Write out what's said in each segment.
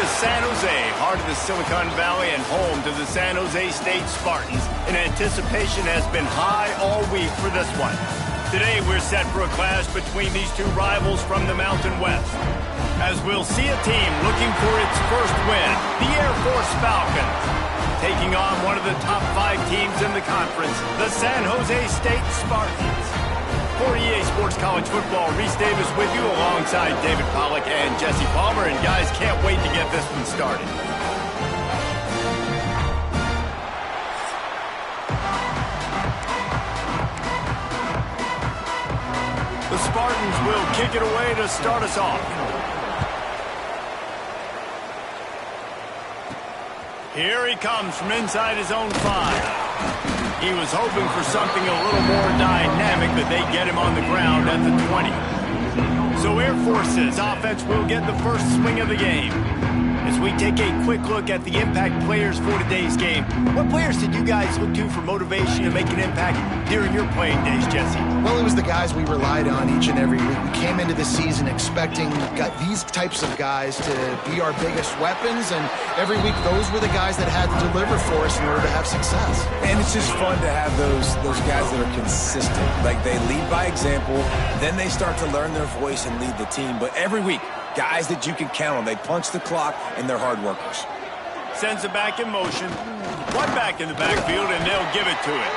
San Jose, heart of the Silicon Valley and home to the San Jose State Spartans, and anticipation has been high all week for this one. Today, we're set for a clash between these two rivals from the Mountain West, as we'll see a team looking for its first win, the Air Force Falcons, taking on one of the top 5 teams in the conference, the San Jose State Spartans. For EA Sports College Football, Reese Davis with you alongside David Pollack and Jesse Palmer. And guys, can't wait to get this one started. The Spartans will kick it away to start us off. Here he comes from inside his own 5. He was hoping for something a little more dynamic, but they get him on the ground at the 20. So Air Force's offense will get the first swing of the game. As we take a quick look at the impact players for today's game, what players did you guys look to for motivation to make an impact during your playing days, Jesse? Well, it was the guys we relied on each and every week. We came into the season expecting these types of guys to be our biggest weapons, and every week those were the guys that had to deliver for us in order to have success. And it's just fun to have those guys that are consistent. Like, they lead by example, then they start to learn their voice and lead the team. But every week, guys that you can count on. They punch the clock, and they're hard workers. Sends it back in motion. One back in the backfield, and they'll give it to it.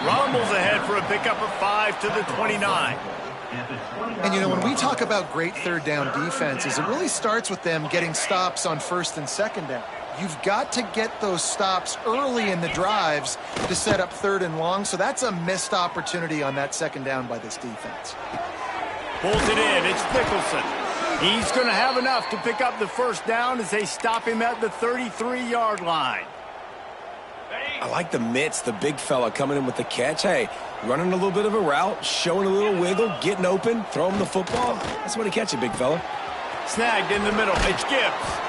Rumbles ahead for a pickup of 5 to the 29. And, you know, when we talk about great third down defenses, it really starts with them getting stops on first and second down. You've got to get those stops early in the drives to set up third and long, so that's a missed opportunity on that second down by this defense. Pulls it in. It's Nicholson. He's going to have enough to pick up the first down as they stop him at the 33-yard line. I like the mitts, the big fella coming in with the catch. Hey, running a little bit of a route, showing a little wiggle, getting open, throw him the football. That's what he catch it, big fella. Snagged in the middle. It's Gibbs.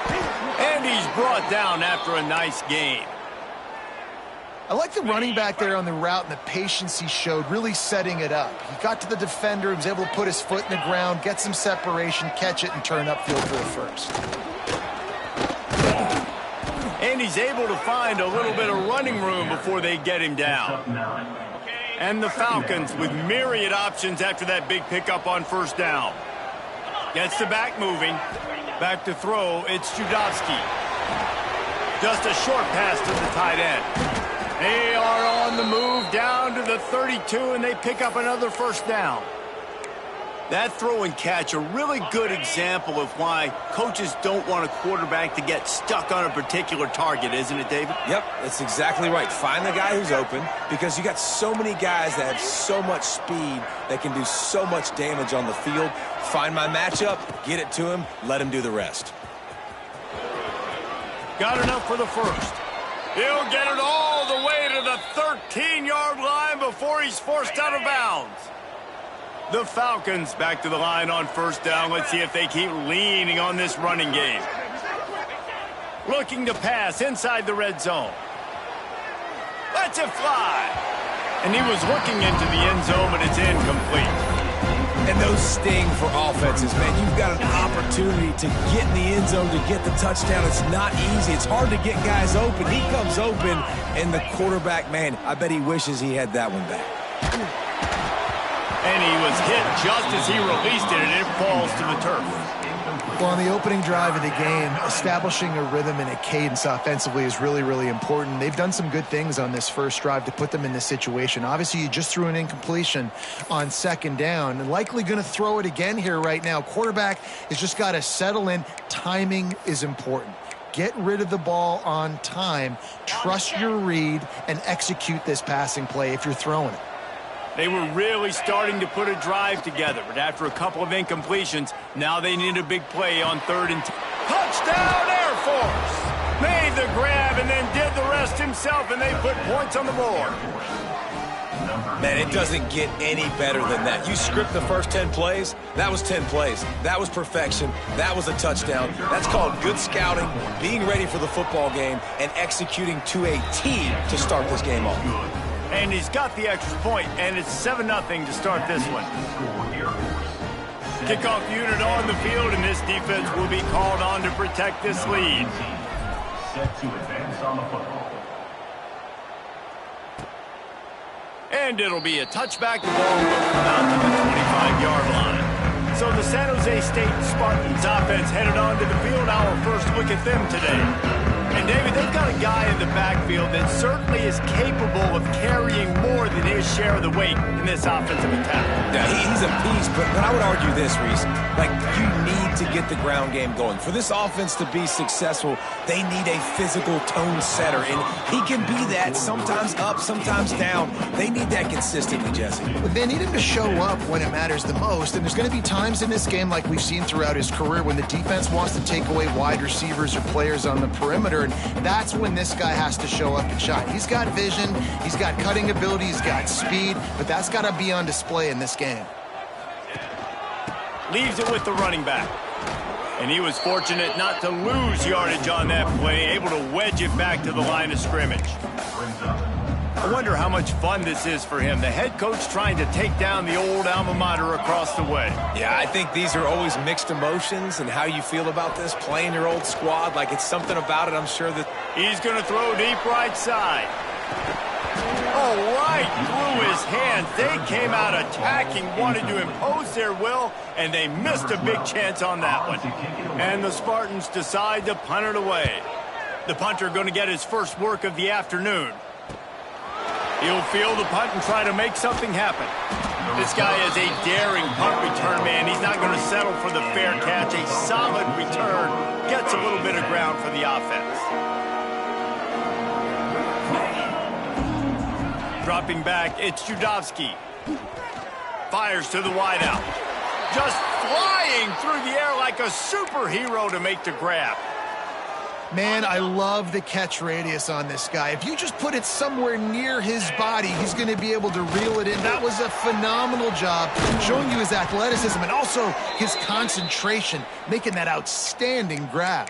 And he's brought down after a nice gain. I like the running back there on the route and the patience he showed, really setting it up. He got to the defender, he was able to put his foot in the ground, get some separation, catch it, and turn upfield for a first. And he's able to find a little bit of running room before they get him down. And the Falcons with myriad options after that big pickup on first down. Gets the back moving. Back to throw, it's Judowski. Just a short pass to the tight end. They are on the move down to the 32, and they pick up another first down. That throw and catch, a really good example of why coaches don't want a quarterback to get stuck on a particular target, isn't it, David? Yep, that's exactly right. Find the guy who's open, because you got so many guys that have so much speed that can do so much damage on the field. Find my matchup, get it to him, let him do the rest. Got enough for the first. He'll get it all the way to the 13-yard line before he's forced out of bounds. The Falcons back to the line on first down. Let's see if they keep leaning on this running game. Looking to pass inside the red zone. Lets it fly. And he was looking into the end zone, but it's incomplete. And those sting for offenses, man. You've got an opportunity to get in the end zone, to get the touchdown. It's not easy. It's hard to get guys open. He comes open, and the quarterback, man, I bet he wishes he had that one back. And he was hit just as he released it, and it falls to the turf. Well, on the opening drive of the game, establishing a rhythm and a cadence offensively is really, really important. They've done some good things on this first drive to put them in this situation. Obviously, you just threw an incompletion on second down, and likely going to throw it again here right now. Quarterback has just got to settle in. Timing is important. Get rid of the ball on time. Trust your read and execute this passing play if you're throwing it. They were really starting to put a drive together, but after a couple of incompletions, now they need a big play on 3rd and 10. Touchdown, Air Force! Made the grab and then did the rest himself, and they put points on the board. Man, it doesn't get any better than that. You script the first 10 plays, that was 10 plays. That was perfection. That was a touchdown. That's called good scouting, being ready for the football game, and executing to a T to start this game off. And he's got the extra point, and it's 7-0 to start this one. Kickoff unit on the field, and this defense will be called on to protect this lead. Set to advance on the football. And it'll be a touchback. The ball will come out to the 25-yard line. So the San Jose State Spartans offense headed on to the field. Our first look at them today. And, David, they've got a guy in the backfield that certainly is capable of carrying more than his share of the weight in this offensive attack. Yeah, he's a beast, but I would argue this, Reese. Like, you need to get the ground game going. For this offense to be successful, they need a physical tone setter, and he can be that, sometimes up, sometimes down. They need that consistently, Jesse. But they need him to show up when it matters the most, and there's going to be times in this game like we've seen throughout his career when the defense wants to take away wide receivers or players on the perimeter, and that's when this guy has to show up and shine. He's got vision, he's got cutting ability, he's got speed, but that's got to be on display in this game. Leaves it with the running back. And he was fortunate not to lose yardage on that play, able to wedge it back to the line of scrimmage. I wonder how much fun this is for him. The head coach trying to take down the old alma mater across the way. Yeah, I think these are always mixed emotions, and how you feel about this, playing your old squad, like it's something about it, I'm sure that... He's going to throw deep right side. Oh, right through his hands. They came out attacking, wanted to impose their will, and they missed a big chance on that one. And the Spartans decide to punt it away. The punter going to get his first work of the afternoon. He'll field the punt and try to make something happen. This guy is a daring punt return man. He's not going to settle for the fair catch. A solid return gets a little bit of ground for the offense. Dropping back, it's Judovsky. Fires to the wideout. Just flying through the air like a superhero to make the grab. Man, I love the catch radius on this guy. If you just put it somewhere near his body, he's going to be able to reel it in. That was a phenomenal job, showing you his athleticism and also his concentration, making that outstanding grab.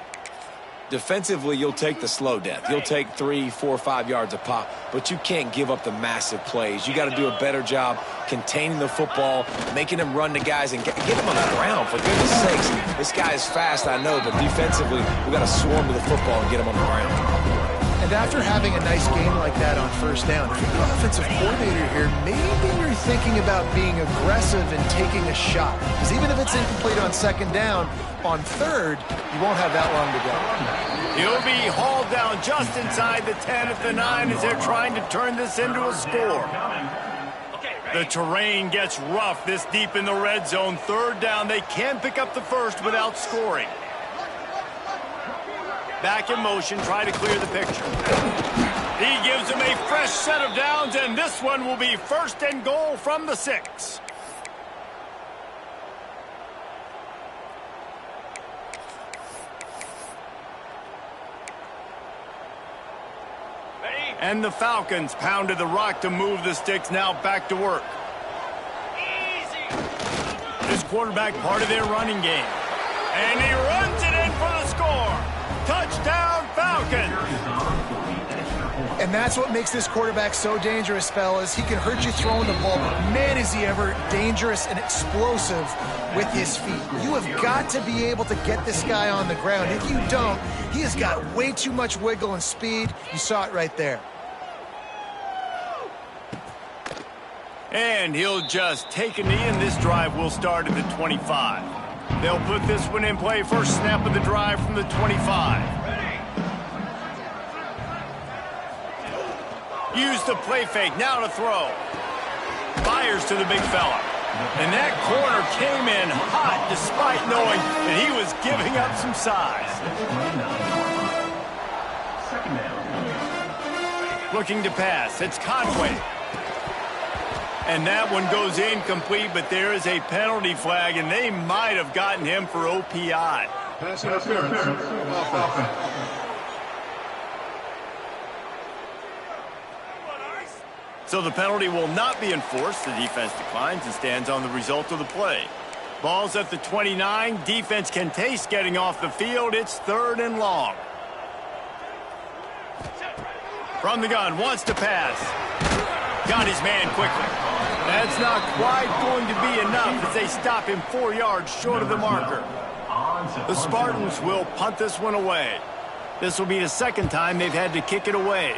Defensively, you'll take the slow death. You'll take 3, 4, 5 yards a pop, but you can't give up the massive plays. You got to do a better job containing the football, making them run to guys and get them on the ground, for goodness sakes. This guy is fast, I know, but defensively, we got to swarm to the football and get him on the ground. And after having a nice game like that on first down, if you're the offensive coordinator here, maybe you're thinking about being aggressive and taking a shot. Because even if it's incomplete on second down, on third, you won't have that long to go. He'll be hauled down just inside the 10 at the 9 as they're trying to turn this into a score. The terrain gets rough this deep in the red zone. Third down, they can pick up the first without scoring. Back in motion, try to clear the picture. He gives them a fresh set of downs, and this one will be first and goal from the 6. And the Falcons pounded the rock to move the sticks, now back to work. This quarterback part of their running game. And he runs it in for the score. Touchdown, Falcons! And that's what makes this quarterback so dangerous, fellas. He can hurt you throwing the ball, but man, is he ever dangerous and explosive with his feet. You have got to be able to get this guy on the ground. If you don't, he has got way too much wiggle and speed. You saw it right there. And he'll just take a knee, and this drive will start at the 25. They'll put this one in play. First snap of the drive from the 25. Use the play fake, now to throw. Fires to the big fella. And that corner came in hot despite knowing that he was giving up some size. Looking to pass, it's Conway. And that one goes incomplete, but there is a penalty flag, and they might have gotten him for OPI. Pass interference. Offense. So the penalty will not be enforced. The defense declines and stands on the result of the play. Ball's at the 29. Defense can taste getting off the field. It's 3rd and long. From the gun, wants to pass. Got his man quickly. That's not quite going to be enough as they stop him 4 yards short of the marker. The Spartans will punt this one away. This will be the second time they've had to kick it away.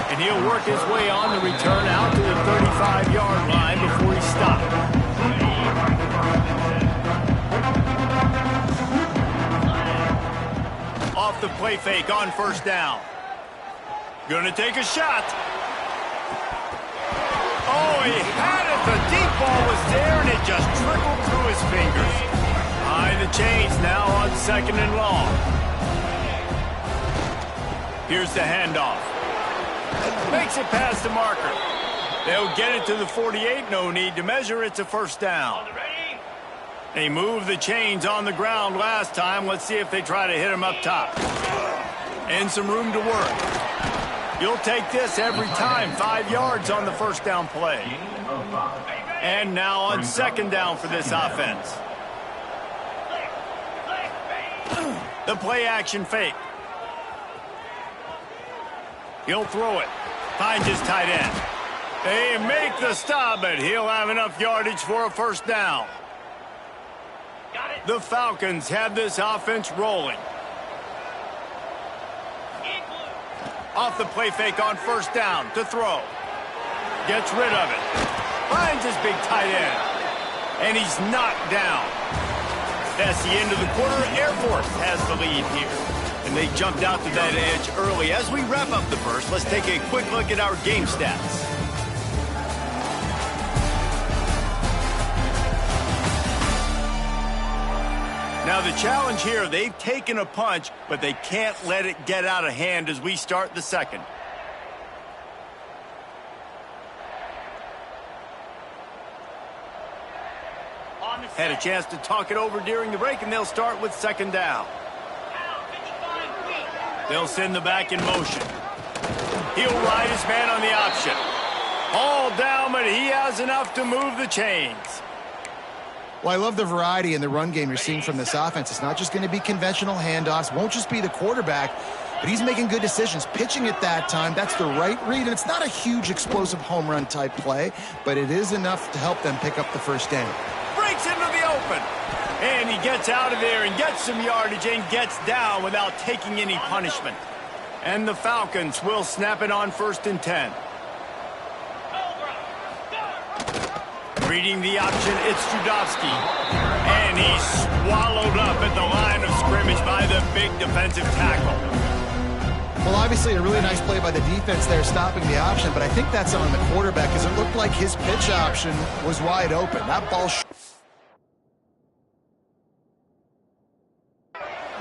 And he'll work his way on the return out to the 35-yard line before he stopped. Off the play fake on first down. Gonna take a shot. Oh, he had it. The deep ball was there, and it just trickled through his fingers. Behind the chains now on 2nd and long. Here's the handoff. Makes it past the marker. They'll get it to the 48. No need to measure. It's a first down. They moved the chains on the ground last time. Let's see if they try to hit him up top. And some room to work. You'll take this every time. 5 yards on the first down play. And now on 2nd down for this offense. The play action fake. He'll throw it. Finds his tight end. They make the stop, but he'll have enough yardage for a first down. The Falcons have this offense rolling. Off the play fake on first down to throw. Gets rid of it. Finds his big tight end. And he's knocked down. That's the end of the quarter. Air Force has the lead here. And they jumped out to that edge early. As we wrap up the first, let's take a quick look at our game stats. Now the challenge here, they've taken a punch, but they can't let it get out of hand as we start the second. Had a chance to talk it over during the break, and they'll start with 2nd down. They'll send the back in motion. He'll ride his man on the option. All down, but he has enough to move the chains. Well, I love the variety in the run game you're seeing from this offense. It's not just going to be conventional handoffs. Won't just be the quarterback, but he's making good decisions. Pitching at that time, that's the right read. And it's not a huge explosive home run type play, but it is enough to help them pick up the first down. Breaks into the open. And he gets out of there and gets some yardage and gets down without taking any punishment. And the Falcons will snap it on 1st and 10. Reading the option, it's Strudovsky. And he's swallowed up at the line of scrimmage by the big defensive tackle. Well, obviously a really nice play by the defense there stopping the option, but I think that's on the quarterback because it looked like his pitch option was wide open. That ball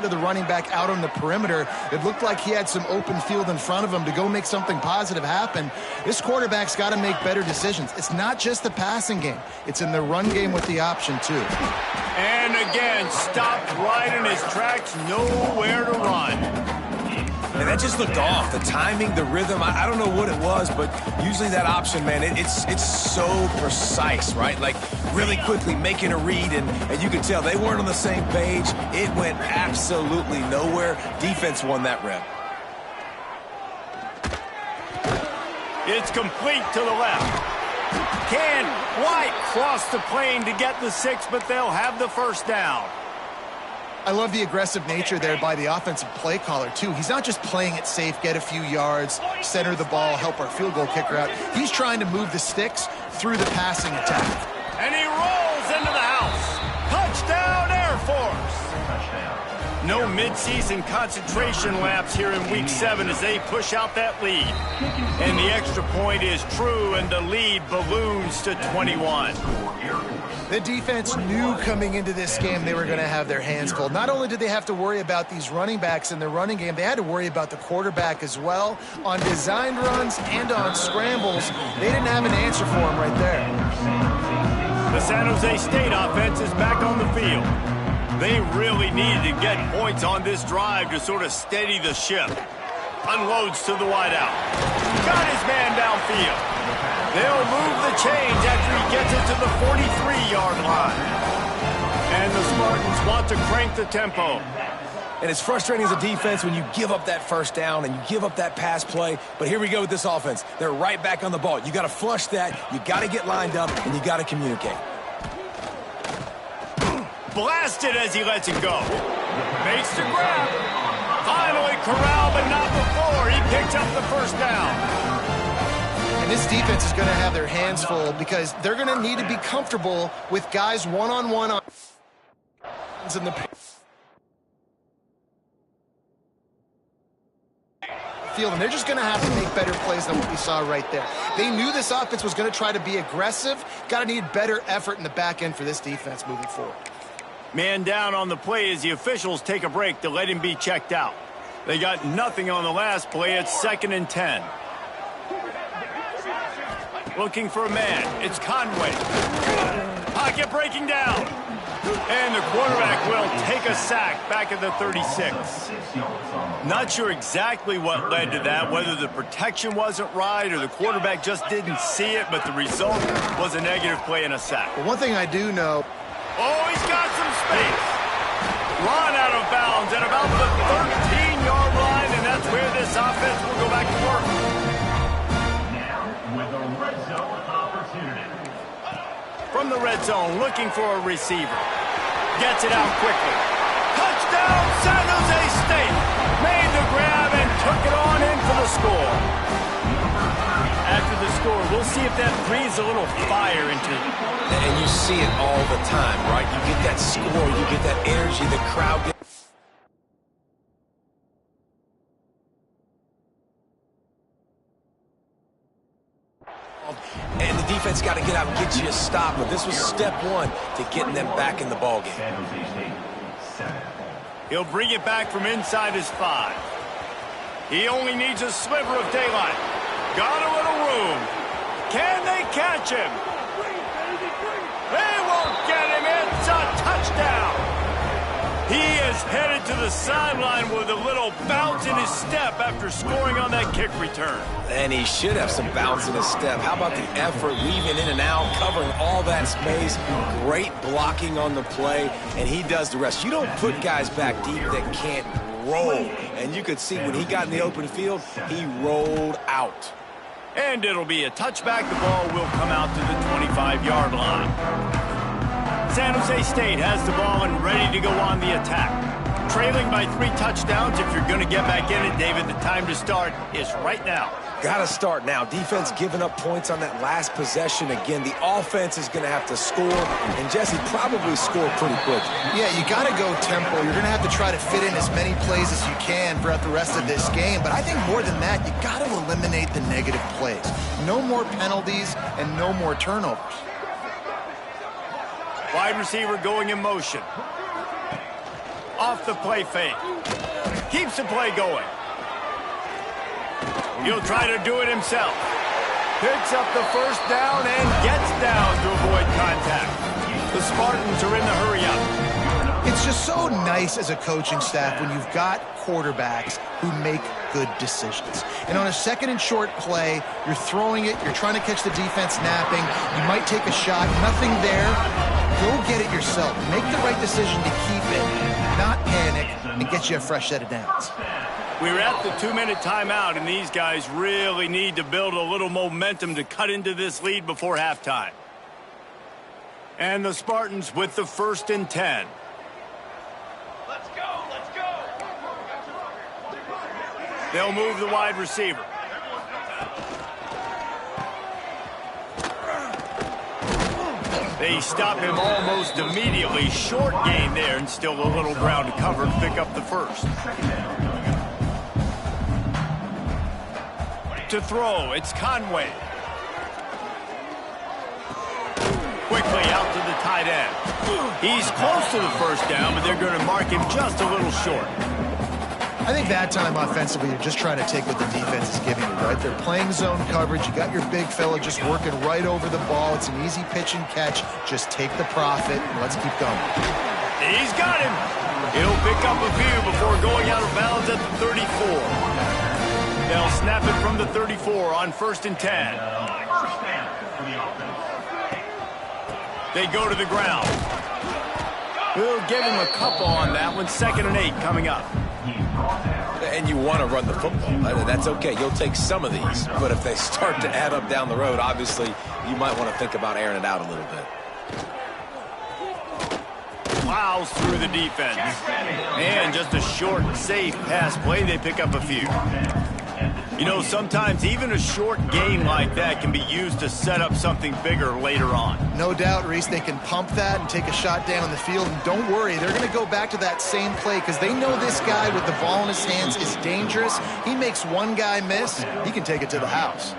to the running back out on the perimeter. It looked like he had some open field in front of him to go make something positive happen. This quarterback's got to make better decisions. It's not just the passing game. It's in the run game with the option, too. And again, stopped right in his tracks, nowhere to run. And that just looked off. The timing, the rhythm, I don't know what it was, but usually that option, man, it's so precise, right? Like really quickly making a read, and you could tell they weren't on the same page. It went absolutely nowhere. Defense won that rep. It's complete to the left. Can White cross the plane to get the 6, but they'll have the first down. I love the aggressive nature there by the offensive play caller, too. He's not just playing it safe, get a few yards, center the ball, help our field goal kicker out. He's trying to move the sticks through the passing attack. And he rolls into the house. Touchdown, Air Force. No midseason concentration laps here in Week 7 as they push out that lead. And the extra point is true, and the lead balloons to 21. The defense knew coming into this game they were going to have their hands full. Not only did they have to worry about these running backs in the running game, they had to worry about the quarterback as well. On designed runs and on scrambles, they didn't have an answer for him right there. The San Jose State offense is back on the field. They really needed to get points on this drive to sort of steady the ship. Unloads to the wideout. Got his man downfield. They'll move the chains after he gets it to the 43-yard line. And the Spartans want to crank the tempo. And it's frustrating as a defense when you give up that first down and you give up that pass play. But here we go with this offense. They're right back on the ball. You got to flush that. You got to get lined up, and you got to communicate. Blasted as he lets it go. Makes the grab. Finally corralled, but not before. He picks up the first down. And this defense is going to have their hands full because they're going to need to be comfortable with guys one-on-one in the field, and they're just going to have to make better plays than what we saw right there. They knew this offense was going to try to be aggressive. Got to need better effort in the back end for this defense moving forward. Man down on the play as the officials take a break to let him be checked out. They got nothing on the last play. It's 2nd and 10. Looking for a man. It's Conway. Pocket breaking down. And the quarterback will take a sack back at the 36. Not sure exactly what led to that, whether the protection wasn't right or the quarterback just didn't see it, but the result was a negative play and a sack. But one thing I do know... Oh, he's got some space. Run out of bounds at about the 13-yard line, and that's where this offense will go back to work. Now with a red zone opportunity. From the red zone, looking for a receiver. Gets it out quickly. Touchdown, San Jose State. Made the grab and took it on in for the score. After the score, we'll see if that breathes a little fire into it. And you see it all the time, right? You get that score, you get that energy, the crowd gets... And the defense got to get out and get you a stop, but this was step one to getting them back in the ballgame. He'll bring it back from inside his 5. He only needs a sliver of daylight. Got a little room. Can they catch him? They won't get him. It's a touchdown. He is headed to the sideline with a little bounce in his step after scoring on that kick return. And he should have some bounce in his step. How about the effort, weaving in and out, covering all that space, great blocking on the play, and he does the rest. You don't put guys back deep that can't roll. And you could see when he got in the open field, he rolled out. And it'll be a touchback. The ball will come out to the 25-yard line. San Jose State has the ball and ready to go on the attack. Trailing by 3 touchdowns. If you're going to get back in it, David, the time to start is right now. Got to start now. Defense giving up points on that last possession. Again, the offense is going to have to score, and Jesse probably score pretty quick. Yeah, you got to go tempo. You're going to have to try to fit in as many plays as you can throughout the rest of this game. But I think more than that, you got to eliminate the negative plays. No more penalties and no more turnovers. Wide receiver going in motion. Off the play fake. Keeps the play going. He'll try to do it himself. Picks up the first down and gets down to avoid contact. The Spartans are in the hurry-up. It's just so nice as a coaching staff when you've got quarterbacks who make good decisions. And on a 2nd and short play, you're throwing it, you're trying to catch the defense napping, you might take a shot, nothing there. Go get it yourself. Make the right decision to keep it, not panic, and get you a fresh set of downs. We're at the 2-minute timeout, and these guys really need to build a little momentum to cut into this lead before halftime. And the Spartans with the 1st and 10. Let's go, let's go. They'll move the wide receiver. They stop him almost immediately. Short gain there, and still a little ground to cover to pick up the first. To throw, it's Conway. Quickly out to the tight end. He's close to the first down, but they're going to mark him just a little short. I think that time offensively, you're just trying to take what the defense is giving you, right? They're playing zone coverage. You got your big fella just working right over the ball. It's an easy pitch and catch. Just take the profit and let's keep going. He's got him. He'll pick up a few before going out of bounds at the 34. They'll snap it from the 34 on 1st and 10. They go to the ground. We'll give him a couple on that one. 2nd and 8 coming up. And you want to run the football. That's okay. You'll take some of these. But if they start to add up down the road, obviously, you might want to think about airing it out a little bit. Plows through the defense. And just a short, safe pass play. They pick up a few. You know, sometimes even a short gain like that can be used to set up something bigger later on. No doubt, Reese, they can pump that and take a shot down the field. And don't worry, they're going to go back to that same play because they know this guy with the ball in his hands is dangerous. He makes one guy miss, he can take it to the house.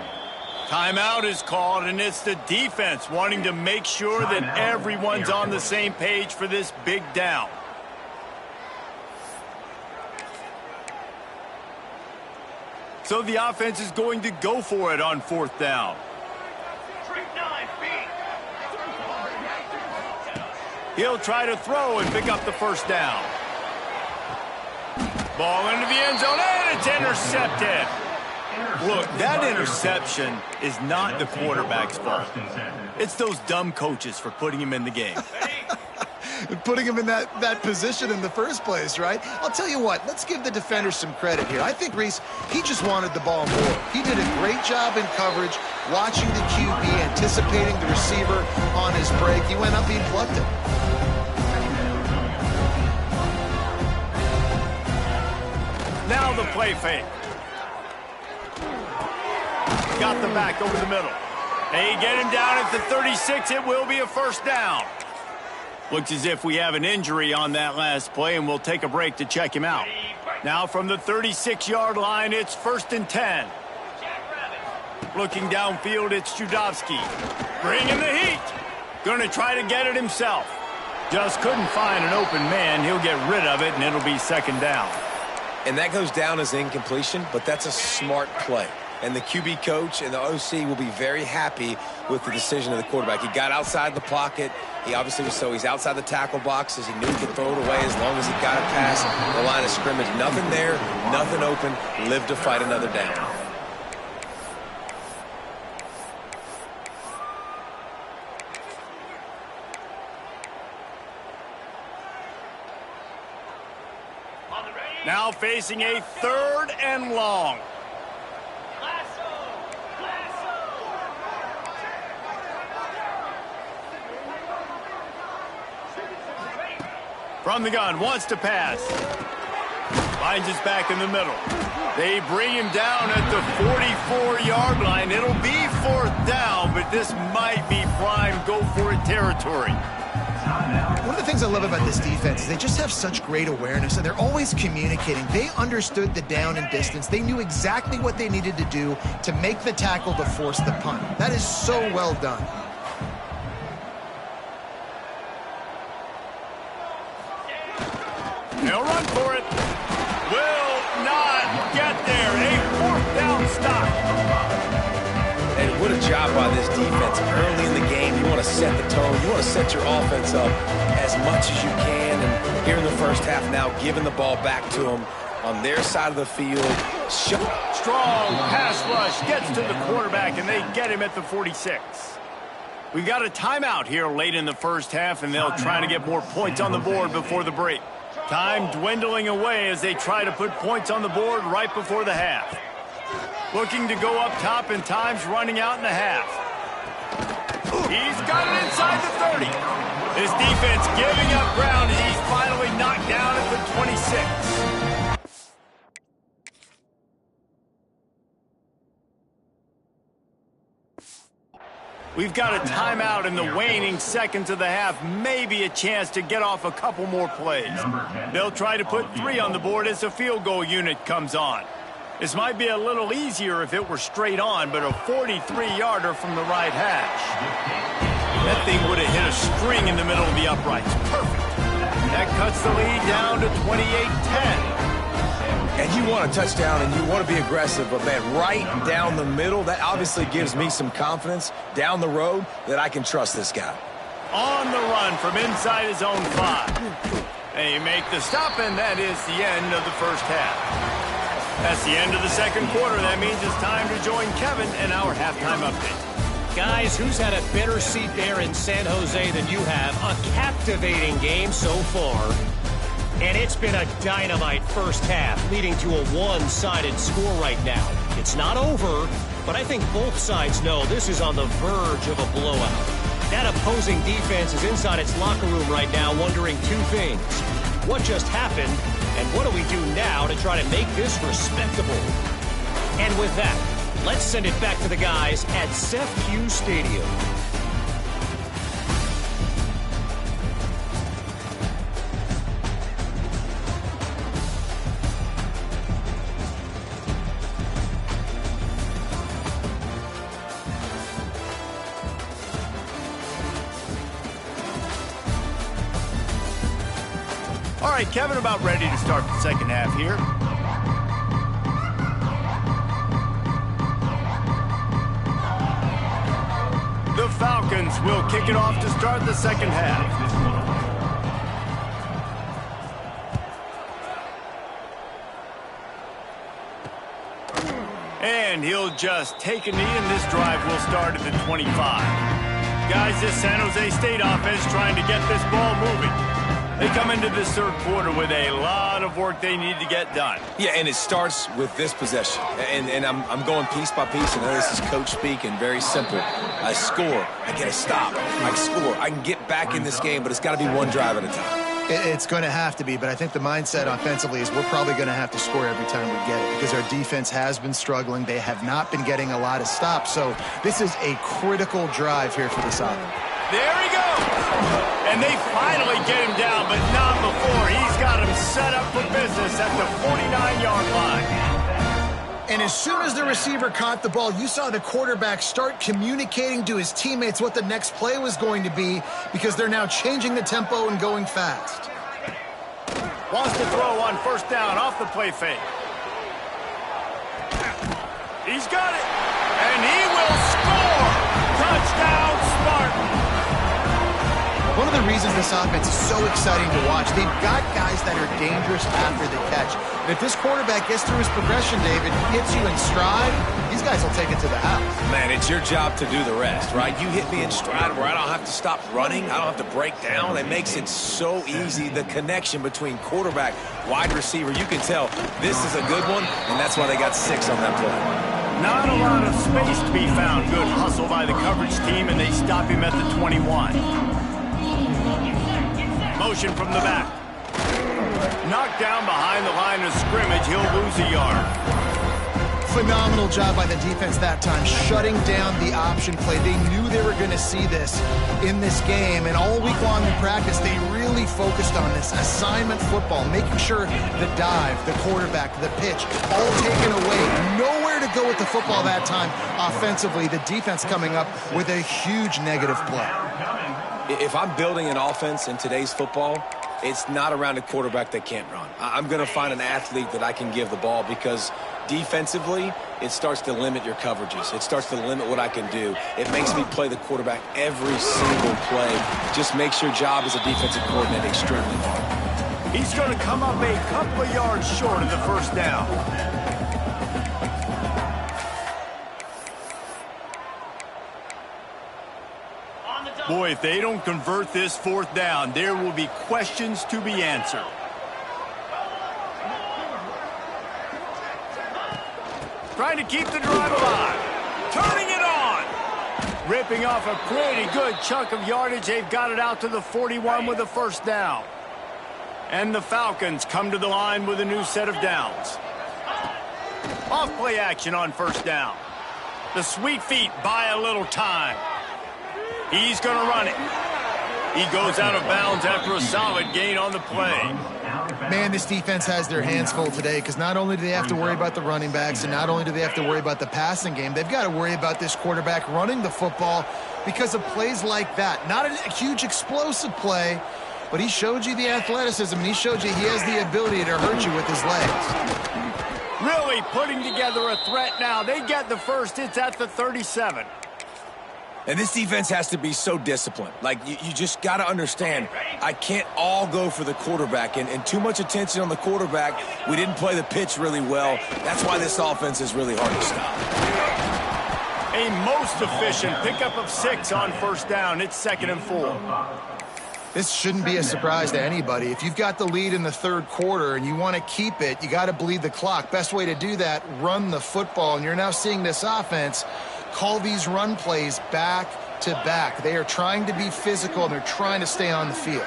Timeout is called, and it's the defense wanting to make sure that everyone's on the same page for this big down. So the offense is going to go for it on 4th down. He'll try to throw and pick up the 1st down. Ball into the end zone, and it's intercepted. Look, that interception is not the quarterback's fault. It's those dumb coaches for putting him in the game. Putting him in that position in the first place, right? I'll tell you what, let's give the defenders some credit here. I think, Reese, he just wanted the ball more. He did a great job in coverage, watching the QB, anticipating the receiver on his break. He went up, he plucked it. Now the play fake. Got the back over the middle. They get him down at the 36. It will be a 1st down. Looks as if we have an injury on that last play, and we'll take a break to check him out. Now from the 36-yard line, it's 1st and 10. Looking downfield, it's Judovsky. Bringing the heat. Going to try to get it himself. Just couldn't find an open man. He'll get rid of it, and it'll be 2nd down. And that goes down as incompletion, but that's a smart play. And the QB coach and the OC will be very happy with the decision of the quarterback. He got outside the pocket. He obviously was he's outside the tackle boxes. He knew he could throw it away as long as he got it past the line of scrimmage. Nothing there, nothing open. Live to fight another down. Now facing a 3rd and long. From the gun, wants to pass. Finds his back in the middle. They bring him down at the 44-yard line. It'll be 4th down, but this might be prime go-for-it territory. One of the things I love about this defense is they just have such great awareness, and they're always communicating. They understood the down and distance. They knew exactly what they needed to do to make the tackle to force the punt. That is so well done. They'll run for it. Will not get there. A 4th down stop. And what a job by this defense. Early in the game, you want to set the tone. You want to set your offense up as much as you can. And here in the first half now, giving the ball back to them on their side of the field. Strong pass rush gets to the quarterback, and they get him at the 46. We've got a timeout here late in the first half, and they'll try to get more points on the board before the break. Time dwindling away as they try to put points on the board right before the half. Looking to go up top, and time's running out in the half. He's got it inside the 30. This defense giving up ground as he's finally knocked down at the 26. We've got a timeout in the waning seconds of the half. Maybe a chance to get off a couple more plays. They'll try to put 3 on the board as the field goal unit comes on. This might be a little easier if it were straight on, but a 43-yarder from the right hash. That thing would have hit a string in the middle of the uprights. Perfect. That cuts the lead down to 28-10. And you want a touchdown and you want to be aggressive, but man, right down the middle, that obviously gives me some confidence down the road that I can trust this guy. On the run from inside his own 5. They make the stop, and that is the end of the first half. That's the end of the second quarter. That means it's time to join Kevin in our halftime update. Guys, who's had a better seat there in San Jose than you have? A captivating game so far. And it's been a dynamite first half, leading to a one-sided score right now. It's not over, but I think both sides know this is on the verge of a blowout. That opposing defense is inside its locker room right now wondering two things. What just happened, and what do we do now to try to make this respectable? And with that, let's send it back to the guys at SJSU Stadium. All right, Kevin, about ready to start the second half here. The Falcons will kick it off to start the second half. And he'll just take a knee, and this drive will start at the 25. Guys, this San Jose State offense trying to get this ball moving. They come into this third quarter with a lot of work they need to get done. Yeah, and it starts with this possession. And I'm going piece by piece, and this is coach speaking, very simple. I score, I get a stop, I score. I can get back in this game, but it's got to be one drive at a time. It's going to have to be, but I think the mindset offensively is we're probably going to have to score every time we get it because our defense has been struggling. They have not been getting a lot of stops, so this is a critical drive here for the Falcons. There he goes! And they finally get him down, but not before. He's got him set up for business at the 49-yard line. And as soon as the receiver caught the ball, you saw the quarterback start communicating to his teammates what the next play was going to be because they're now changing the tempo and going fast. Wants to throw on first down off the play fake. He's got it. And he will score. Touchdown, Spartan. One of the reasons this offense is so exciting to watch, they've got guys that are dangerous after the catch. And if this quarterback gets through his progression, David, gets you in stride, these guys will take it to the house. Man, it's your job to do the rest, right? You hit me in stride where I don't have to stop running. I don't have to break down. It makes it so easy. The connection between quarterback, wide receiver, you can tell this is a good one, and that's why they got 6 on that play. Not a lot of space to be found. Good hustle by the coverage team, and they stop him at the 21. Motion from the back. Knocked down behind the line of scrimmage. He'll lose a yard. Phenomenal job by the defense that time, shutting down the option play. They knew they were going to see this in this game, and all week long in practice, they really focused on this assignment football, making sure the dive, the quarterback, the pitch, all taken away. Nowhere to go with the football that time offensively. The defense coming up with a huge negative play. If I'm building an offense in today's football, it's not around a quarterback that can't run. I'm going to find an athlete that I can give the ball because defensively, it starts to limit your coverages. It starts to limit what I can do. It makes me play the quarterback every single play. Just makes your job as a defensive coordinator extremely hard. He's going to come up a couple of yards short of the first down. Boy, if they don't convert this fourth down, there will be questions to be answered. Trying to keep the drive alive. Turning it on. Ripping off a pretty good chunk of yardage. They've got it out to the 41 with a first down. And the Falcons come to the line with a new set of downs. Off play action on first down. The sweet feet buy a little time. He's going to run it. He goes out of bounds after a solid gain on the play. Man, this defense has their hands full today because not only do they have to worry about the running backs and not only do they have to worry about the passing game, they've got to worry about this quarterback running the football because of plays like that. Not a huge explosive play, but he showed you the athleticism and he showed you he has the ability to hurt you with his legs. Really putting together a threat now. They get the first. It's at the 37. And this defense has to be so disciplined. Like, you just got to understand, I can't all go for the quarterback. And too much attention on the quarterback. We didn't play the pitch really well. That's why this offense is really hard to stop. A most efficient pickup of 6 on first down. It's 2nd and 4. This shouldn't be a surprise to anybody. If you've got the lead in the third quarter and you want to keep it, you got to bleed the clock. Best way to do that, run the football. And you're now seeing this offense call these run plays back to back. They are trying to be physical, and they're trying to stay on the field.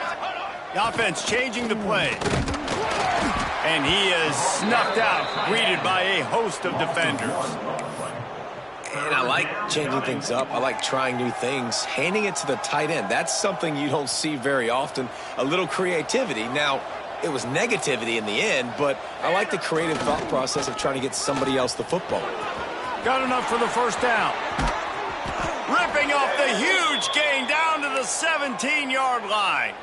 The offense changing the play. And he is snuffed out, greeted by a host of defenders. And I like changing things up. I like trying new things. Handing it to the tight end, that's something you don't see very often. A little creativity. Now, it was negativity in the end, but I like the creative thought process of trying to get somebody else the football. Got enough for the first down. Ripping off the huge gain down to the 17-yard line.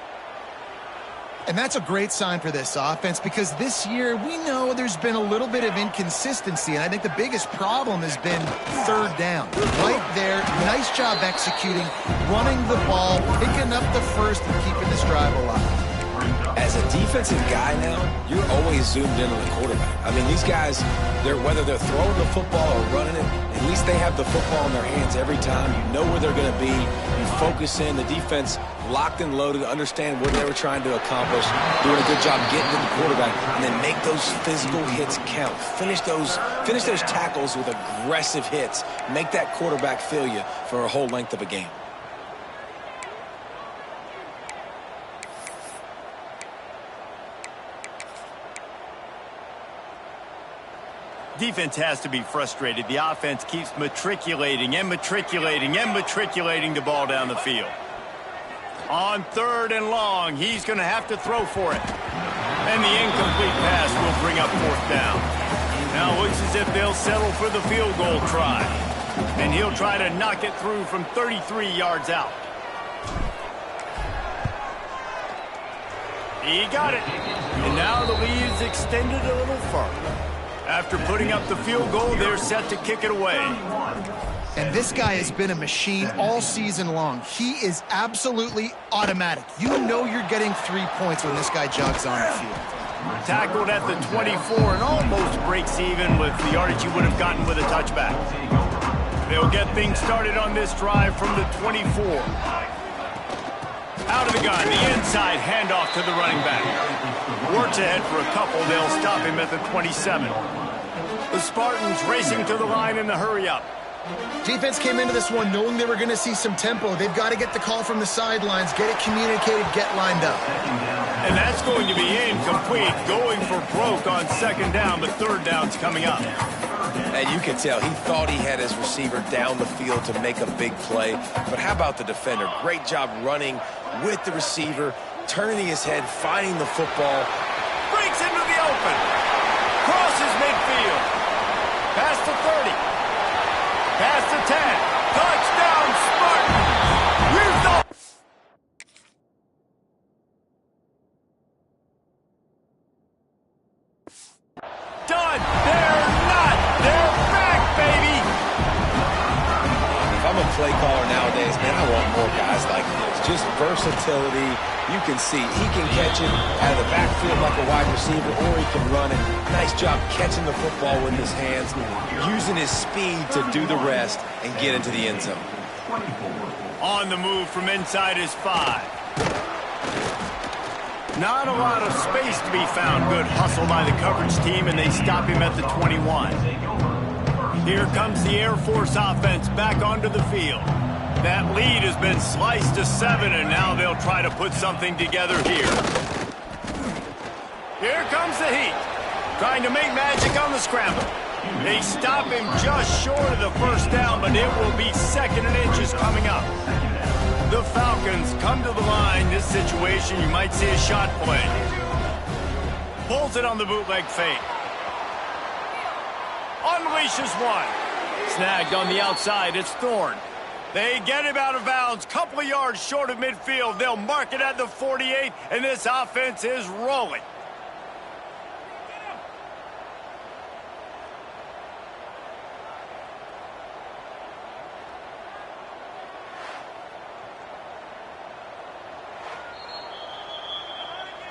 And that's a great sign for this offense, because this year we know there's been a little bit of inconsistency, and I think the biggest problem has been third down. Right there, nice job executing, running the ball, picking up the first, and keeping this drive alive. As a defensive guy now, you're always zoomed in on the quarterback. I mean, these guys, whether they're throwing the football or running it, at least they have the football in their hands every time. You know where they're going to be. You focus in. The defense locked and loaded to understand what they were trying to accomplish, doing a good job getting to the quarterback, and then make those physical hits count. Finish those tackles with aggressive hits. Make that quarterback feel you for a whole length of a game. Defense has to be frustrated. The offense keeps matriculating and matriculating and matriculating the ball down the field. On 3rd and long, he's going to have to throw for it. And the incomplete pass will bring up 4th down. Now it looks as if they'll settle for the field goal try. And he'll try to knock it through from 33 yards out. He got it. And now the lead is extended a little further. After putting up the field goal, they're set to kick it away. And this guy has been a machine all season long. He is absolutely automatic. You know you're getting 3 points when this guy jogs on the field. Tackled at the 24 and almost breaks even with the yardage he would have gotten with a touchback. They'll get things started on this drive from the 24. Out of the gun, the inside handoff to the running back. Works ahead for a couple. They'll stop him at the 27. The Spartans racing to the line in the hurry-up. Defense came into this one knowing they were going to see some tempo. They've got to get the call from the sidelines, get it communicated, get lined up. And that's going to be incomplete, going for broke on 2nd down, but 3rd down's coming up. And you can tell he thought he had his receiver down the field to make a big play. But how about the defender? Great job running with the receiver, turning his head, finding the football. Breaks into the open. Crosses midfield. Past the 30. Past the 10. Touchdown, Spartans. Here's the... Done. They're not. They're back, baby. If I'm a play caller nowadays, man, I want more guys like this. Just versatility. You can see he can catch it out of the backfield like a wide receiver, or he can run it. Nice job catching the football with his hands, using his speed to do the rest and get into the end zone. On the move from inside is 5. Not a lot of space to be found. Good hustle by the coverage team, and they stop him at the 21. Here comes the Air Force offense back onto the field. That lead has been sliced to 7, and now they'll try to put something together here. Here comes the Heat, trying to make magic on the scramble. They stop him just short of the first down, but it will be 2nd and inches coming up. The Falcons come to the line. This situation, you might see a shot play. Pulls it on the bootleg fake. Unleashes one. Snagged on the outside, it's Thorne. They get him out of bounds, couple of yards short of midfield. They'll mark it at the 48, and this offense is rolling.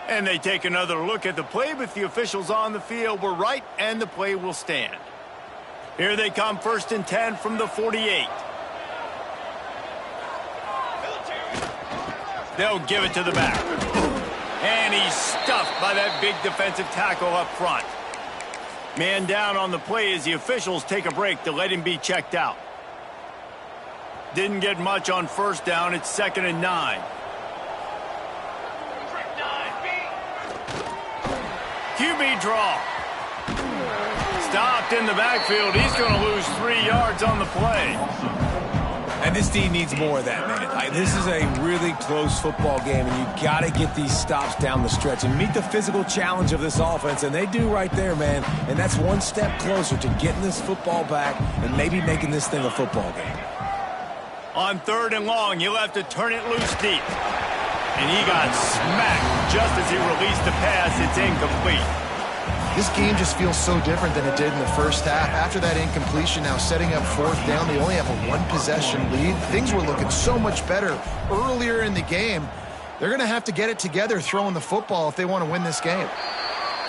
And they take another look at the play with the officials on the field. We're right, and the play will stand. Here they come, 1st and 10 from the 48. They'll give it to the back. And he's stuffed by that big defensive tackle up front. Man down on the play as the officials take a break to let him be checked out. Didn't get much on 1st down. It's 2nd and 9. QB draw. Stopped in the backfield. He's going to lose 3 yards on the play. And this team needs more of that, man. This is a really close football game, and you got to get these stops down the stretch and meet the physical challenge of this offense, and they do right there, man. And that's one step closer to getting this football back and maybe making this thing a football game. On 3rd and long, he'll have to turn it loose deep. And he got smacked just as he released the pass. It's incomplete. This game just feels so different than it did in the first half. After that incompletion, now setting up 4th down, they only have a 1-possession lead. Things were looking so much better earlier in the game. They're going to have to get it together throwing the football if they want to win this game.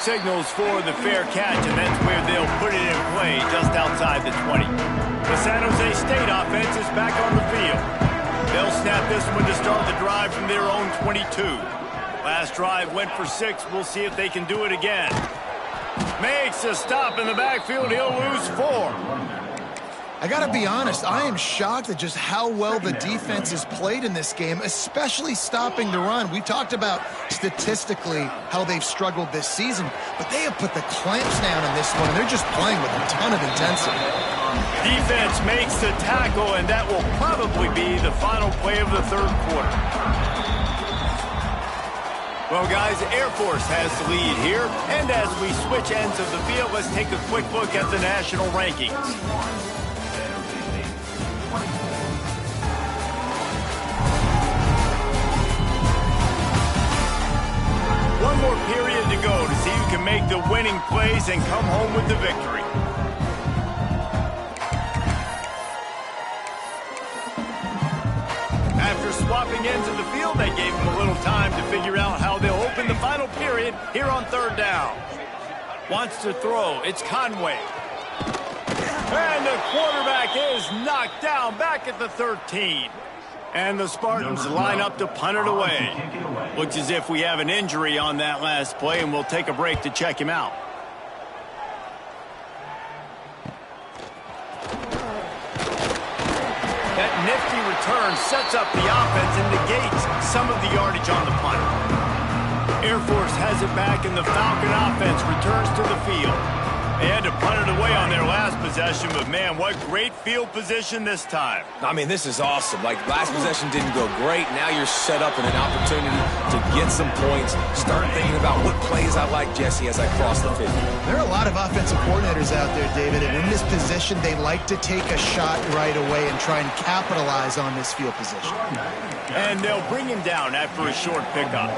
Signals for the fair catch, and that's where they'll put it in play just outside the 20. The San Jose State offense is back on the field. They'll snap this one to start the drive from their own 22. Last drive went for 6. We'll see if they can do it again. Makes a stop in the backfield. He'll lose 4. I got to be honest, I am shocked at just how well the defense has played in this game, especially stopping the run. We talked about statistically how they've struggled this season, but they have put the clamps down in this one, and they're just playing with a ton of intensity. Defense makes the tackle, and that will probably be the final play of the 3rd quarter. Well, guys, Air Force has the lead here. And as we switch ends of the field, let's take a quick look at the national rankings. One more period to go to see who can make the winning plays and come home with the victory. After swapping ends of the field, they gave him a little time to figure out how they'll open the final period here on 3rd down. Wants to throw. It's Conway. And the quarterback is knocked down back at the 13. And the Spartans line up to punt it away. Looks as if we have an injury on that last play, and we'll take a break to check him out. That nifty return sets up the offense and negates some of the yardage on the punt. Air Force has it back, and the Falcon offense returns to the field. They had to punt it away on their last possession, but man, what great field position this time. I mean, this is awesome. Like, last possession didn't go great. Now you're set up in an opportunity to get some points. Start thinking about what plays I like, Jesse, as I cross the 50. There are a lot of offensive coordinators out there, David, and in this position, they like to take a shot right away and try and capitalize on this field position. And they'll bring him down after a short pickup.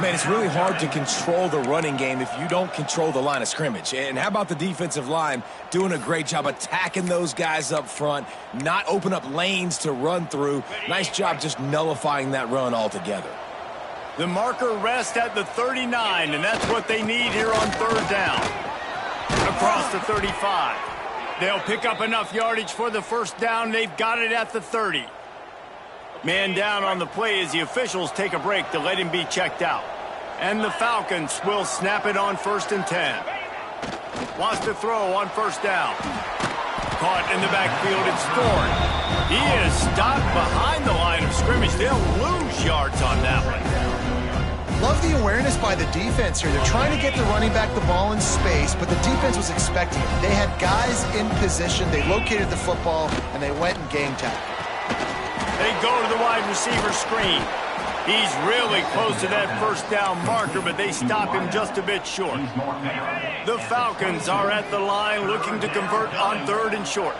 Man, it's really hard to control the running game if you don't control the line of scrimmage. And how about the defensive line doing a great job attacking those guys up front, not open up lanes to run through. Nice job just nullifying that run altogether. The marker rests at the 39, and that's what they need here on 3rd down. Across the 35. They'll pick up enough yardage for the 1st down. They've got it at the 30. Man down on the play as the officials take a break to let him be checked out. And the Falcons will snap it on 1st and 10. Wants to throw on 1st down. Caught in the backfield, it's Thorne. He is stopped behind the line of scrimmage. They'll lose yards on that one. Love the awareness by the defense here. They're trying to get the running back the ball in space, but the defense was expecting it. They had guys in position. They located the football, and they went and game tackled. They go to the wide receiver screen. He's really close to that 1st down marker, but they stop him just a bit short. The Falcons are at the line looking to convert on 3rd and short.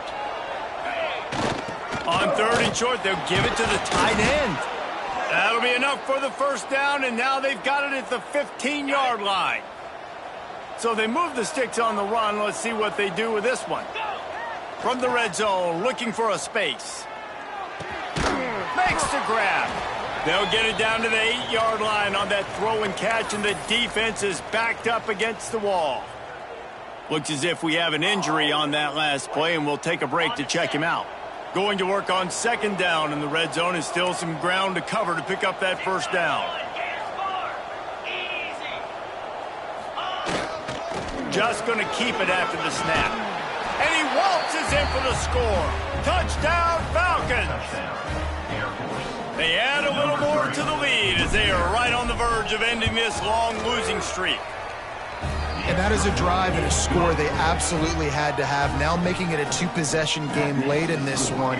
On 3rd and short, they'll give it to the tight end. That'll be enough for the 1st down, and now they've got it at the 15-yard line. So they move the sticks on the run. Let's see what they do with this one. From the red zone, looking for a space. Makes the grab. They'll get it down to the 8-yard line on that throw and catch, and the defense is backed up against the wall. Looks as if we have an injury on that last play, and we'll take a break to check him out. Going to work on second down in the red zone, is still some ground to cover to pick up that first down. Just going to keep it after the snap. And he waltzes in for the score. Touchdown, Falcons! They add a little more to the lead as they are right on the verge of ending this long losing streak. And that is a drive and a score they absolutely had to have. Now making it a two-possession game late in this one.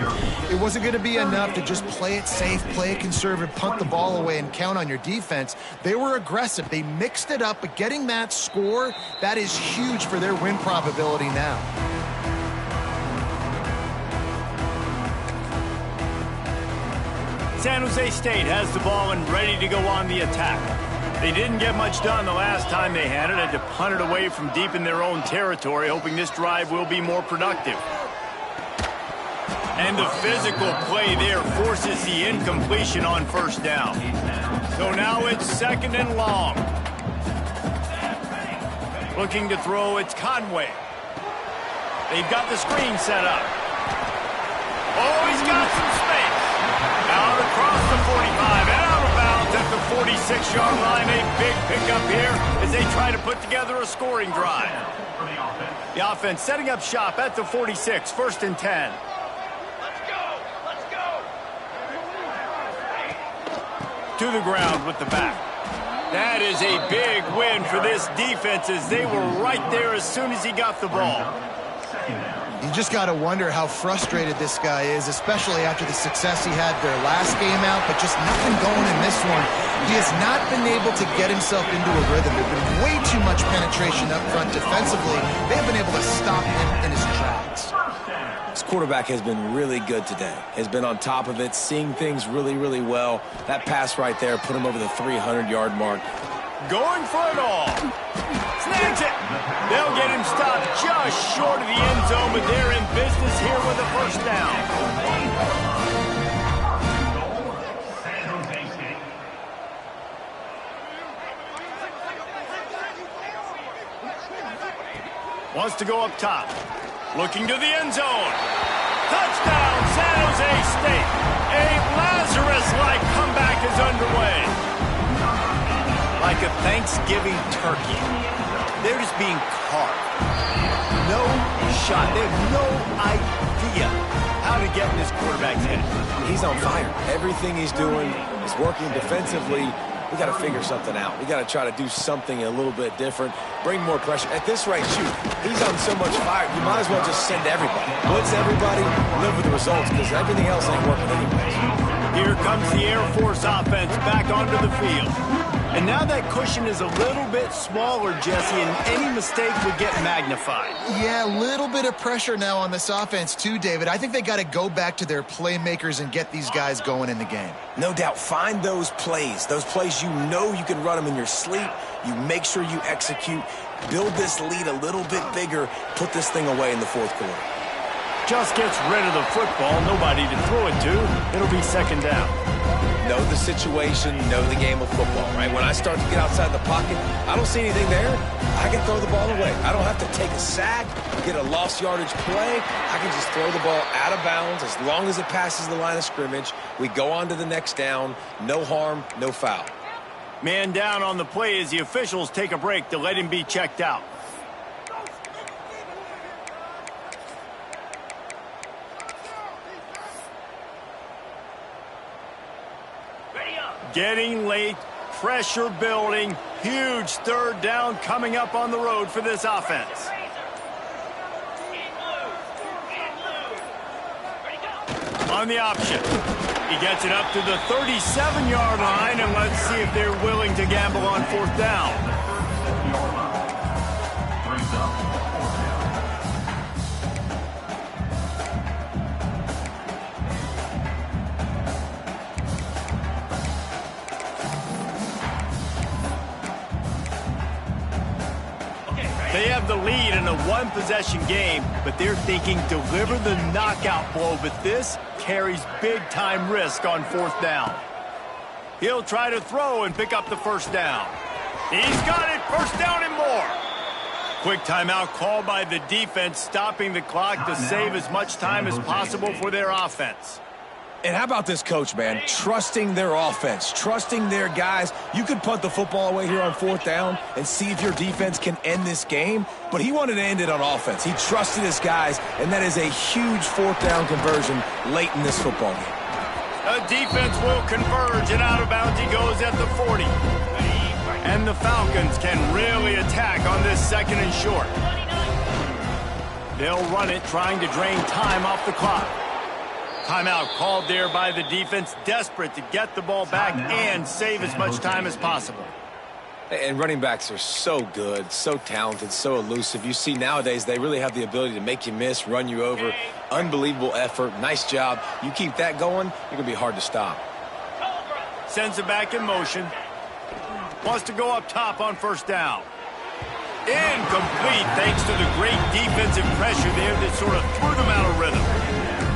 It wasn't going to be enough to just play it safe, play it conservative, punt the ball away, and count on your defense. They were aggressive. They mixed it up, but getting that score, that is huge for their win probability now. San Jose State has the ball and ready to go on the attack. They didn't get much done the last time they had it. Had to punt it away from deep in their own territory, hoping this drive will be more productive. And the physical play there forces the incompletion on first down. So now it's second and long. Looking to throw, it's Conway. They've got the screen set up. Oh, he's got some space. Out across the 45 and out of bounds at the 46-yard line. A big pickup here as they try to put together a scoring drive. The offense setting up shop at the 46, first and 10. Let's go! Let's go! To the ground with the back. That is a big win for this defense as they were right there as soon as he got the ball. You just got to wonder how frustrated this guy is, especially after the success he had their last game out, but just nothing going in this one. He has not been able to get himself into a rhythm. There's been way too much penetration up front defensively. They've been able to stop him in his tracks. This quarterback has been really good today. Has been on top of it, seeing things really, really well. That pass right there put him over the 300-yard mark. Going for it all. Snags it. They'll get him stopped just short of the end zone, but they're in business here with a first down. Wants to go up top. Looking to the end zone. Touchdown, San Jose State. A Lazarus-like comeback is underway. Like a Thanksgiving turkey. They're just being carved. No shot. They have no idea how to get in this quarterback's head. He's on fire. Everything he's doing is working defensively. We got to figure something out. We got to try to do something a little bit different. Bring more pressure. At this rate, shoot, he's on so much fire. You might as well just send everybody. Blitz everybody, live with the results, because everything else ain't working anyways. Here comes the Air Force offense back onto the field. And now that cushion is a little bit smaller, Jesse, and any mistake would get magnified. Yeah, a little bit of pressure now on this offense too, David. I think they got to go back to their playmakers and get these guys going in the game. No doubt. Find those plays you know you can run them in your sleep. You make sure you execute. Build this lead a little bit bigger. Put this thing away in the fourth quarter. Just gets rid of the football. Nobody to throw it to. It'll be second down. Know the situation, know the game of football, right? When I start to get outside the pocket, I don't see anything there. I can throw the ball away. I don't have to take a sack, get a lost yardage play. I can just throw the ball out of bounds as long as it passes the line of scrimmage. We go on to the next down. No harm, no foul. Man down on the play as the officials take a break to let him be checked out. Getting late, pressure building, huge third down coming up on the road for this offense. On the option. He gets it up to the 37-yard line, and let's see if they're willing to gamble on fourth down. They have the lead in a one-possession game, but they're thinking deliver the knockout blow, but this carries big-time risk on fourth down. He'll try to throw and pick up the first down. He's got it, first down and more. Quick timeout called by the defense, stopping the clock to save as much time as possible for their offense. And how about this coach, man? Trusting their offense, trusting their guys. You could punt the football away here on 4th down and see if your defense can end this game, but he wanted to end it on offense. He trusted his guys, and that is a huge 4th down conversion late in this football game. The defense will converge, and out of bounds he goes at the 40. And the Falcons can really attack on this 2nd and short. They'll run it, trying to drain time off the clock. Timeout called there by the defense, desperate to get the ball back and save as much time as possible. And running backs are so good, so talented, so elusive. You see nowadays they really have the ability to make you miss, run you over. Unbelievable effort. Nice job. You keep that going, you're going to be hard to stop. Sends it back in motion. Wants to go up top on 1st down. Incomplete thanks to the great defensive pressure there that sort of threw them out of rhythm.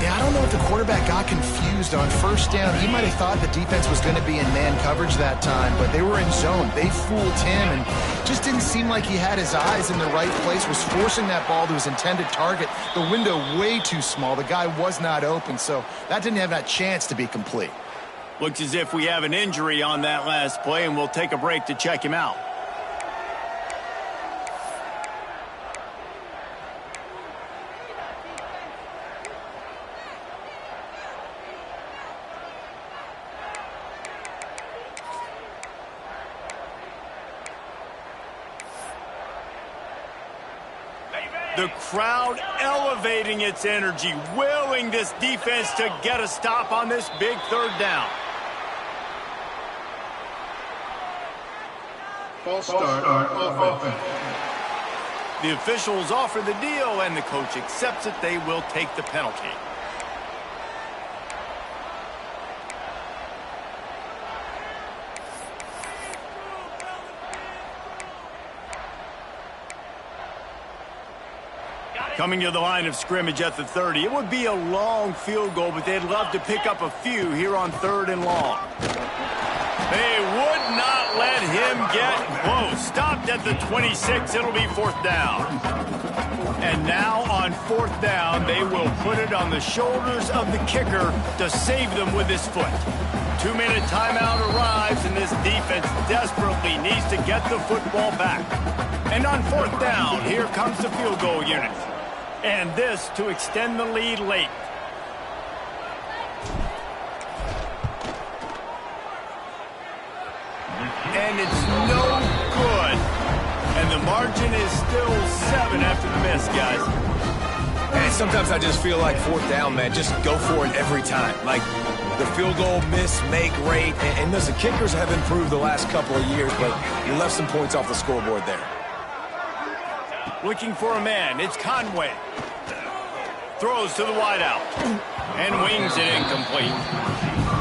Yeah, I don't know if the quarterback got confused on 1st down. He might have thought the defense was going to be in man coverage that time, but they were in zone. They fooled him and just didn't seem like he had his eyes in the right place, was forcing that ball to his intended target. The window way too small. The guy was not open, so that didn't have that chance to be complete. Looks as if we have an injury on that last play, and we'll take a break to check him out. The crowd elevating its energy, willing this defense to get a stop on this big 3rd down. False start on offense. The officials offer the deal, and the coach accepts it. They will take the penalty. Coming to the line of scrimmage at the 30. It would be a long field goal, but they'd love to pick up a few here on 3rd and long. They would not let him get close. Stopped at the 26. It'll be 4th down. And now on 4th down, they will put it on the shoulders of the kicker to save them with his foot. 2-minute timeout arrives, and this defense desperately needs to get the football back. And on 4th down, here comes the field goal unit. And this to extend the lead late. And it's no good. And the margin is still 7 after the miss, guys. And sometimes I just feel like 4th down, man, just go for it every time. Like the field goal miss, make rate. And listen, kickers have improved the last couple of years, but you left some points off the scoreboard there. Looking for a man. It's Conway. Throws to the wideout. And wings it incomplete.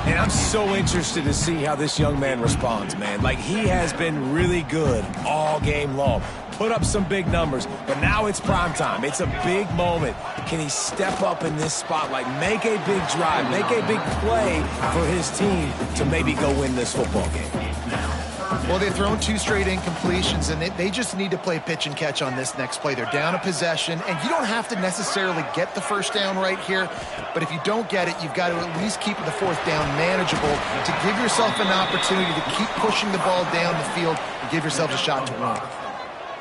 And I'm so interested to see how this young man responds, man. Like, he has been really good all game long. Put up some big numbers, but now it's prime time. It's a big moment. Can he step up in this spotlight, make a big drive, make a big play for his team to maybe go win this football game? Well, they've thrown 2 straight incompletions, and they just need to play pitch and catch on this next play. They're down a possession, and you don't have to necessarily get the 1st down right here, but if you don't get it, you've got to at least keep the 4th down manageable to give yourself an opportunity to keep pushing the ball down the field and give yourself a shot to win.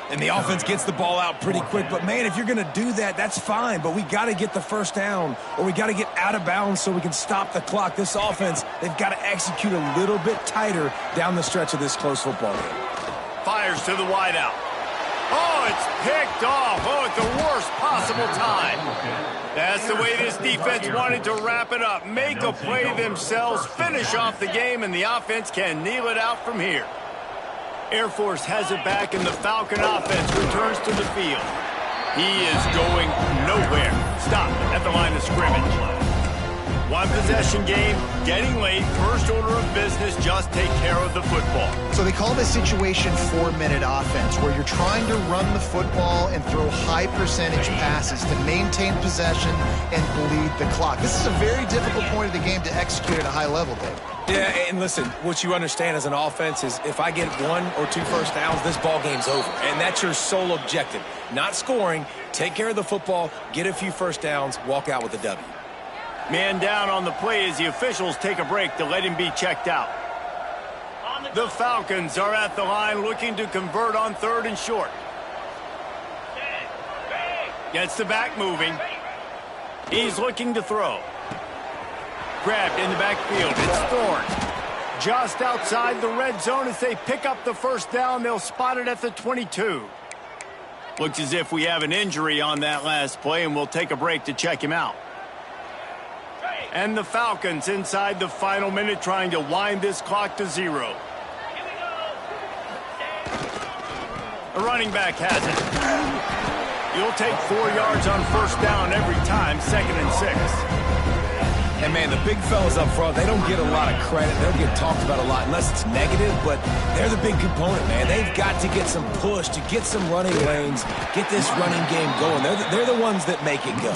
And the offense gets the ball out pretty quick. But, man, if you're going to do that, that's fine. But we got to get the 1st down, or we got to get out of bounds so we can stop the clock. This offense, they've got to execute a little bit tighter down the stretch of this close football game. Fires to the wideout. Oh, it's picked off. Oh, at the worst possible time. That's the way this defense wanted to wrap it up. Make a play themselves, finish off the game, and the offense can kneel it out from here. Air Force has it back, and the Falcon offense returns to the field. He is going nowhere. Stop at the line of scrimmage. One possession game, getting late, first order of business, just take care of the football. So they call this situation 4-minute offense, where you're trying to run the football and throw high percentage passes to maintain possession and bleed the clock. This is a very difficult point of the game to execute at a high level, Dave. Yeah, and listen, what you understand as an offense is if I get 1 or 2 first downs, this ball game's over. And that's your sole objective. Not scoring, take care of the football, get a few first downs, walk out with a W. Man down on the play as the officials take a break to let him be checked out. The Falcons are at the line looking to convert on 3rd and short. Gets the back moving. He's looking to throw. Grabbed in the backfield. It's Thorne. Just outside the red zone as they pick up the first down. They'll spot it at the 22. Looks as if we have an injury on that last play, and we'll take a break to check him out. And the Falcons inside the final minute trying to wind this clock to 0. The running back has it. You'll take 4 yards on first down every time, 2nd and 6. And, man, the big fellas up front, they don't get a lot of credit. They don't get talked about a lot unless it's negative, but they're the big component, man. They've got to get some push, to get some running lanes, get this running game going. They're the ones that make it go.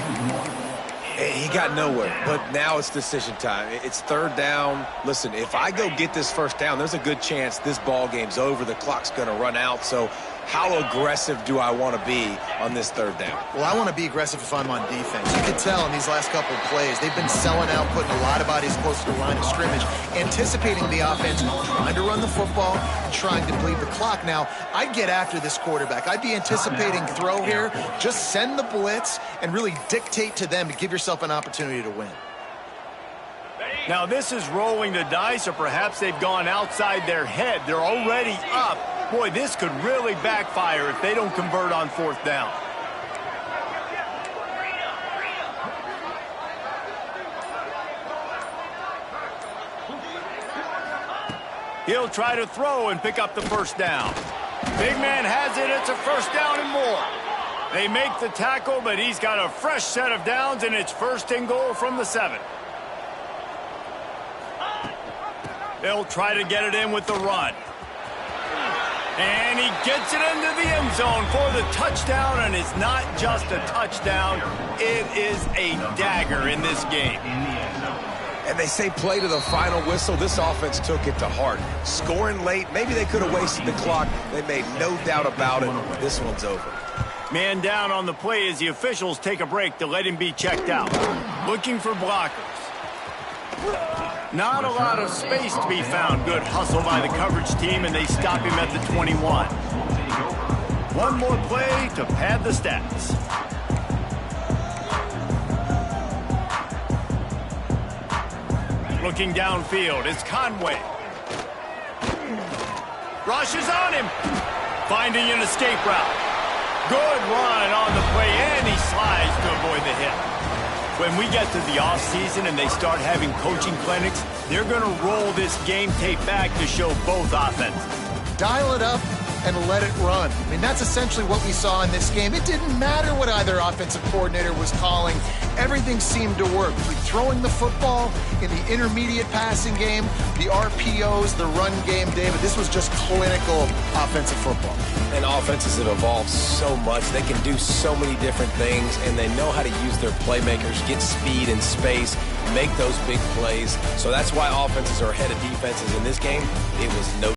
He got nowhere, but now it's decision time. It's 3rd down. Listen, if I go get this first down, there's a good chance this ball game's over. The clock's going to run out. So how aggressive do I want to be on this 3rd down? Well, I want to be aggressive if I'm on defense. You can tell in these last couple of plays, they've been selling out, putting a lot of bodies close to the line of scrimmage, anticipating the offense, trying to run the football, trying to bleed the clock. Now, I'd get after this quarterback. I'd be anticipating throw here. Just send the blitz and really dictate to them to give yourself an opportunity to win. Now, this is rolling the dice, or perhaps they've gone outside their head. They're already up. Boy, this could really backfire if they don't convert on 4th down. He'll try to throw and pick up the first down. Big man has it. It's a first down and more. They make the tackle, but he's got a fresh set of downs, and it's 1st and goal from the 7. They'll try to get it in with the run. And he gets it into the end zone for the touchdown, and it's not just a touchdown. It is a dagger in this game. And they say play to the final whistle. This offense took it to heart. Scoring late, maybe they could have wasted the clock. They made no doubt about it. This one's over. Man down on the play as the officials take a break to let him be checked out. Looking for blockers. Not a lot of space to be found. Good hustle by the coverage team, and they stop him at the 21. One more play to pad the stats. Looking downfield, it's Conway. Rushes on him. Finding an escape route. Good run on the play, and he slides to avoid the hit. When we get to the offseason and they start having coaching clinics, they're going to roll this game tape back to show both offenses. Dial it up and let it run. I mean, that's essentially what we saw in this game. It didn't matter what either offensive coordinator was calling. Everything seemed to work. Throwing the football in the intermediate passing game, the RPOs, the run game, David, this was just clinical offensive football. And offenses have evolved so much. They can do so many different things, and they know how to use their playmakers, get speed and space, make those big plays. So that's why offenses are ahead of defenses in this game. It was no